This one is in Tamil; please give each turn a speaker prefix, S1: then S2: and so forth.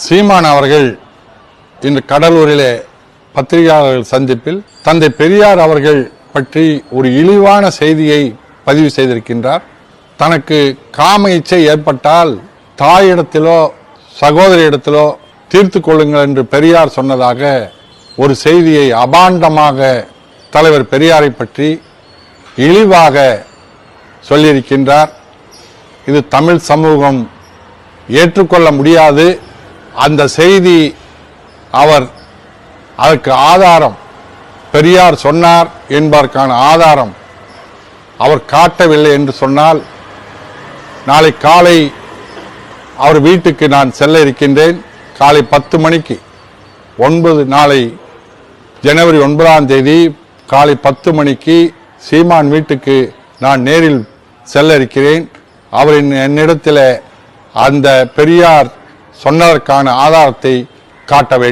S1: சீமான் அவர்கள் இன்று கடலூரிலே பத்திரிகையாளர்கள் சந்திப்பில் தந்தை பெரியார் அவர்கள் பற்றி ஒரு இழிவான செய்தியை பதிவு செய்திருக்கின்றார். தனக்கு காம இச்சை ஏற்பட்டால் தாயிடத்திலோ சகோதரியிடத்திலோ தீர்த்து கொள்ளுங்கள் என்று பெரியார் சொன்னதாக ஒரு செய்தியை அபாண்டமாக தலைவர் பெரியாரை பற்றி இழிவாக சொல்லியிருக்கின்றார். இது தமிழ் சமூகம் ஏற்றுக்கொள்ள முடியாது. அந்த செய்தி அதற்கு ஆதாரம் பெரியார் சொன்னார் என்பதற்கான ஆதாரம் அவர் காட்டவில்லை என்று சொன்னால் நாளை காலை அவர் வீட்டுக்கு நான் செல்ல இருக்கின்றேன். காலை 10 மணிக்கு நாளை ஜனவரி 9ஆம் தேதி காலை 10 மணிக்கு சீமான் வீட்டுக்கு நான் நேரில் செல்ல இருக்கிறேன். அவர் என்னிடத்தில் அந்த பெரியார் சொன்னதற்கான ஆதாரத்தை காட்ட வேண்டும்.